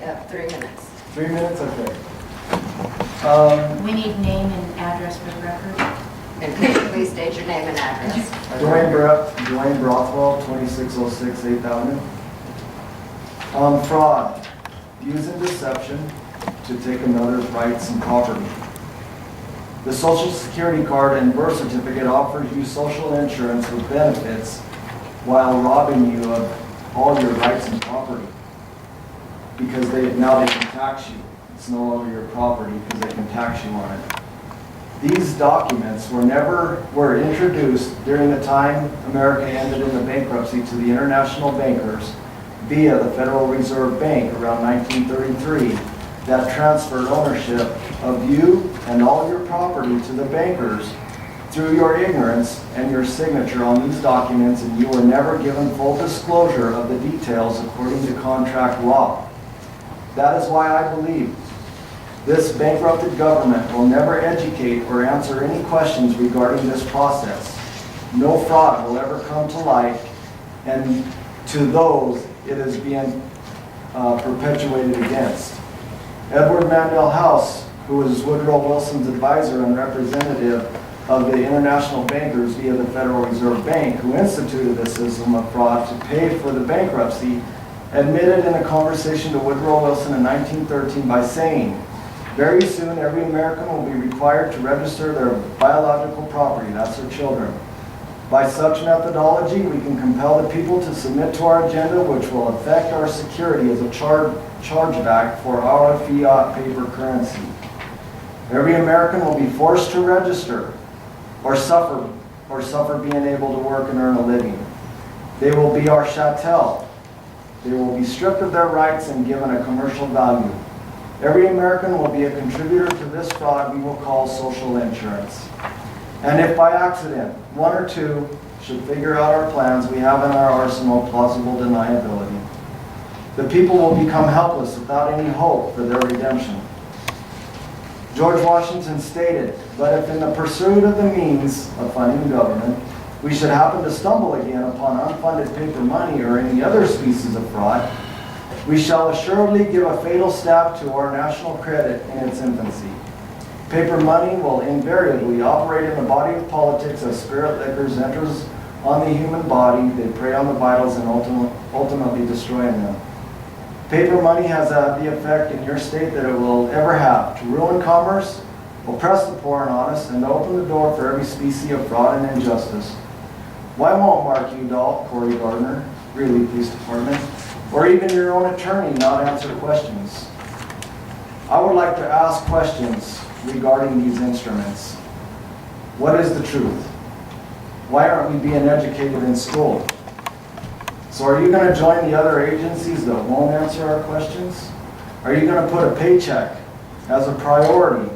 Yep, 3 minutes. 3 minutes, okay. We need name and address for the record. And could you please state your name and address? Dwayne Brothwell, 2606 8th Avenue. Fraud, using deception to take another's rights and property. The Social Security card and birth certificate offers you social insurance with benefits while robbing you of all your rights and property. Because now they can tax you. It's no longer your property because they can tax you on it. These documents were introduced during the time America ended in the bankruptcy to the international bankers via the Federal Reserve Bank around 1933 that transferred ownership of you and all your property to the bankers through your ignorance and your signature on these documents, and you were never given full disclosure of the details according to contract law. That is why I believe this bankrupted government will never educate or answer any questions regarding this process. No fraud will ever come to light, and to those it is being perpetuated against. Edward Mandel House, who was Woodrow Wilson's advisor and representative of the international bankers via the Federal Reserve Bank, who instituted the system of fraud to pay for the bankruptcy, admitted in a conversation to Woodrow Wilson in 1913 by saying, "Very soon every American will be required to register their biological property," that's their children. "By such methodology, we can compel the people to submit to our agenda, which will affect our security as a chargeback for our fiat paper currency. Every American will be forced to register or suffer being able to work and earn a living. They will be our chattel. They will be stripped of their rights and given a commercial value. Every American will be a contributor to this fraud we will call social insurance. And if by accident, one or two should figure out our plans, we have in our arsenal plausible deniability. The people will become helpless without any hope for their redemption." George Washington stated, "But if in the pursuit of the means of funding government, we should happen to stumble again upon unfunded paper money or any other species of fraud, we shall assuredly give a fatal stab to our national credit in its infancy. Paper money will invariably operate in the body of politics as spirit liquors enters on the human body. They prey on the vitals and ultimately destroying them. Paper money has had the effect in your state that it will ever have, to ruin commerce, oppress the poor and honest, and open the door for every species of fraud and injustice. Why won't Mark Udall, Corey Gardner, Greeley Police Department, or even your own attorney not answer questions? I would like to ask questions regarding these instruments. What is the truth? Why aren't we being educated in school? So are you going to join the other agencies that won't answer our questions? Are you going to put a paycheck as a priority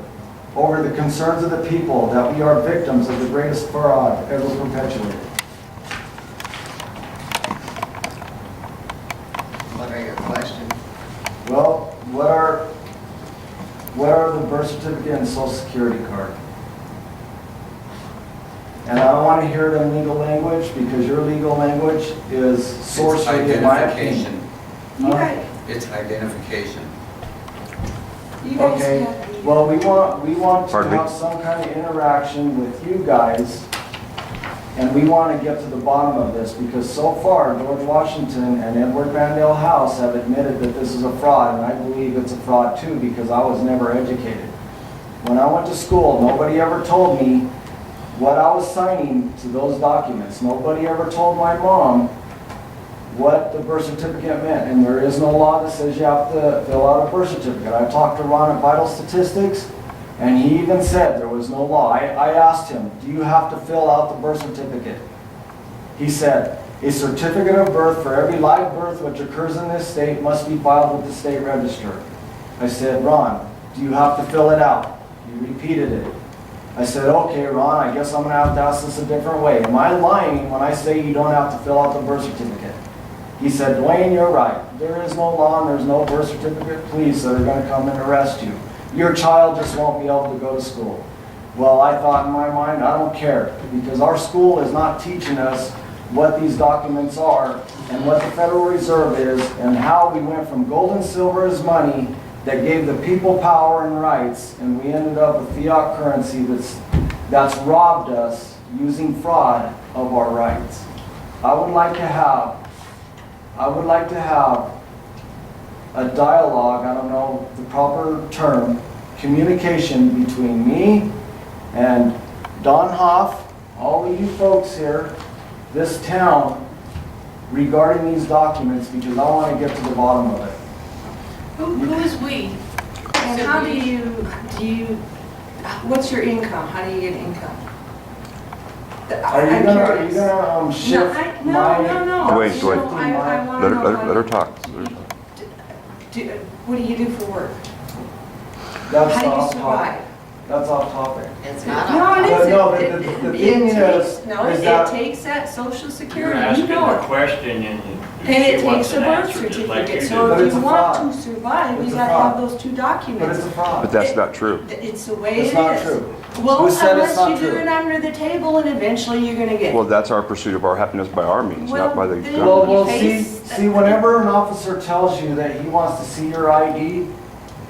over the concerns of the people that we are victims of the greatest fraud ever perpetuated? What are your questions? Well, what are the birth certificate and social security card? And I don't want to hear it in legal language because your legal language is sorcery in my opinion. It's identification. Okay, well, we want to have some kind of interaction with you guys, and we want to get to the bottom of this because so far George Washington and Edward Mandel House have admitted that this is a fraud, and I believe it's a fraud too because I was never educated. When I went to school, nobody ever told me what I was signing to those documents. Nobody ever told my mom what the birth certificate meant, and there is no law that says you have to fill out a birth certificate. I talked to Ron at Vital Statistics, and he even said there was no law. I asked him, "Do you have to fill out the birth certificate?" He said, "A certificate of birth for every live birth which occurs in this state must be filed with the state register." I said, "Ron, do you have to fill it out?" He repeated it. I said, "Okay, Ron, I guess I'm going to have to ask this a different way. Am I lying when I say you don't have to fill out the birth certificate?" He said, "Dwayne, you're right. There is no law and there's no birth certificate police that are going to come and arrest you. Your child just won't be able to go to school." Well, I thought in my mind, I don't care, because our school is not teaching us what these documents are and what the Federal Reserve is and how we went from gold and silver as money that gave the people power and rights, and we ended up with fiat currency that's robbed us using fraud of our rights. I would like to have a dialogue, I don't know the proper term, communication between me and Don Hoff, all of you folks here, this town, regarding these documents, because I want to get to the bottom of it. Who is we? And how do you, what's your income? How do you get income? Are you gonna shift my... No. Wait. I wanna know how Let her talk. what do you do for work? That's How do you off survive? topic. That's off topic. It's not. No, it But isn't. no, but the thing is It that- takes that social You're security, asking you know a it. question and And it she wants takes a an birth answer just like you certificate, do. so But if it's you a want fraud. to survive, It's you a gotta fraud. have those two But documents. it's a fraud. But that's not true. It's the way it is. It's not true. Well, Who said it's unless not you do true? it under the table and eventually you're gonna get Well, it. that's our pursuit of our happiness by our means, not by the Well, government. Well, You see, whenever an officer tells you that he wants to see your ID,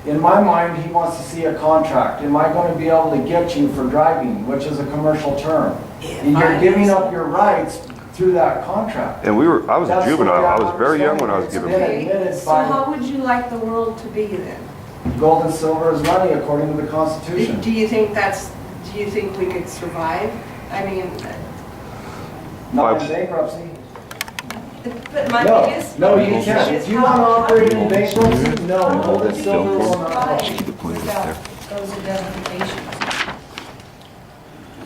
in my mind, he wants to see a contract. Am I going to be able to get you for driving, which is a commercial term? And you're giving up your rights through that contract. And I was a That's the juvenile. way I was very young when I was It's given. been Okay, admitted so by how would you like the world to be then? gold and silver is money according to the Constitution. Do you think we could survive? I mean, Not in bankruptcy. but my No, biggest. no, you issue can't. is If you how- want to how operate do in you bankruptcy, no, gold and silver will not help. survive The point is without there. those identifications?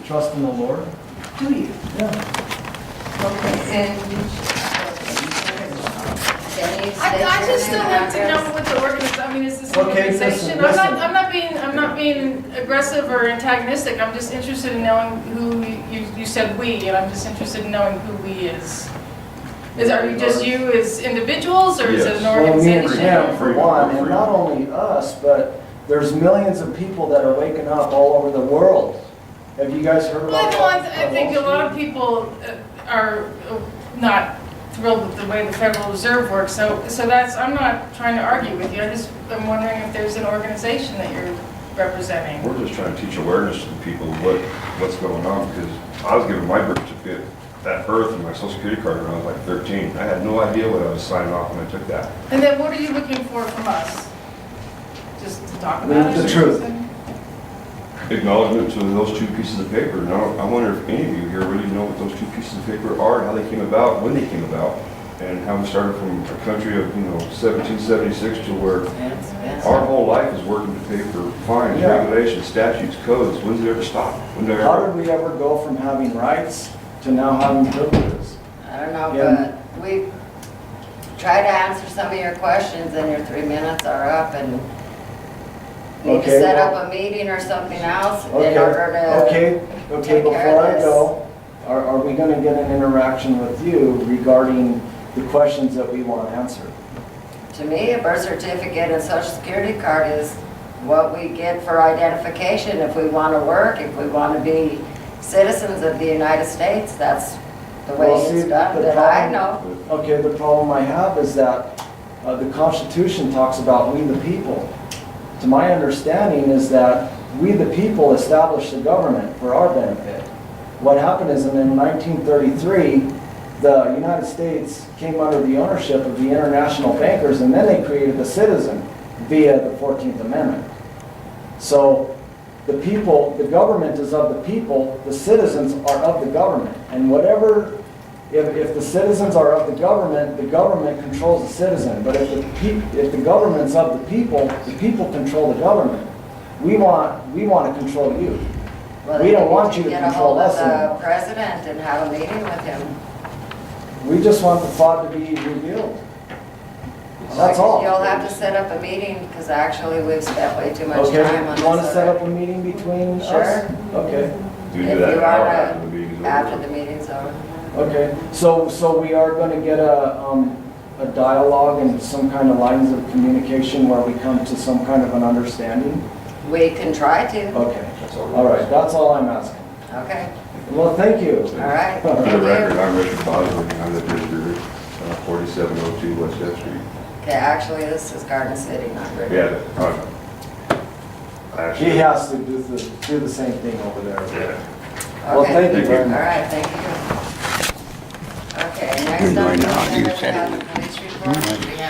Trust in the Lord. Do you? Yeah. Okay, I just still like to know what the organization, I mean, is this an Okay, organization? listen. I'm not being aggressive or antagonistic, I'm just interested in knowing who, you said we, and I'm just interested in knowing who we is. Are you just you as individuals, or is it an Well, me and organization? Sam, for one, and not only us, but there's millions of people that are waking up all over the world. Have you guys heard about Well, I that? think a lot of people are not thrilled with the way the Federal Reserve works, so that's, I'm not trying to argue with you, I'm wondering if there's an organization that you're representing. We're just trying to teach awareness to the people what's going on, because I was given my birth certificate at birth and my social security card when I was like 13. I had no idea what I was signing off when I took that. And then what are you looking for from us? Just to talk about it? The truth. Acknowledgement to those two pieces of paper. Now, I wonder if any of you here really know what those two pieces of paper are, how they came about, when they came about, and how we started from a country of, 1776 to where our whole life is working to pay for fines, Yeah. regulations, statutes, codes. When did it ever stop? When did it How ever? did we ever go from having rights to now having privileges? I don't know, Yeah. but we try to answer some of your questions and your 3 minutes are up and need to Okay, set well- up a meeting or something else in Okay, order to. okay, take care before of I this. go, are we gonna get an interaction with you regarding the questions that we want answered? To me, a birth certificate and social security card is what we get for identification if we want to work, if we want to be citizens of the United States. That's the way Well, see, it's done, the that I problem- know. Okay, the problem I have is that the Constitution talks about we the people. To my understanding is that we the people established the government for our benefit. What happened is in 1933, the United States came under the ownership of the international bankers, and then they created the citizen via the 14th Amendment. So the people, the government is of the people, the citizens are of the government. And whatever, if the citizens are of the government controls the citizen. But if the government's of the people control the government. We want to control you. Well, We then don't need want you to Get a control hold of us anymore. the president and have a meeting with him. We just want the fraud to be revealed. That's all. You'll have to set up a meeting, because actually we've spent way too much time on Okay, this. you want to set up already. a meeting between us? Sure. Okay, We If do that you an hour wanna- after the meeting's over. After the meeting's over. okay. So we are going to get a dialogue and some kind of lines of communication where we come to some kind of an understanding? We can try to. Okay, That's all. all right, that's all I'm asking. Okay, Well, thank you. all right. For Thank the you. record, I'm Richard Bosworth, I'm the distributor. 4702 West F Street. Okay, actually, this is Garden City, not River. Yeah, I He actually, has to do the same thing over there. Okay. Well, thank you very All much. right, thank you. Okay, next You're up, going to we use have that. the police report. We have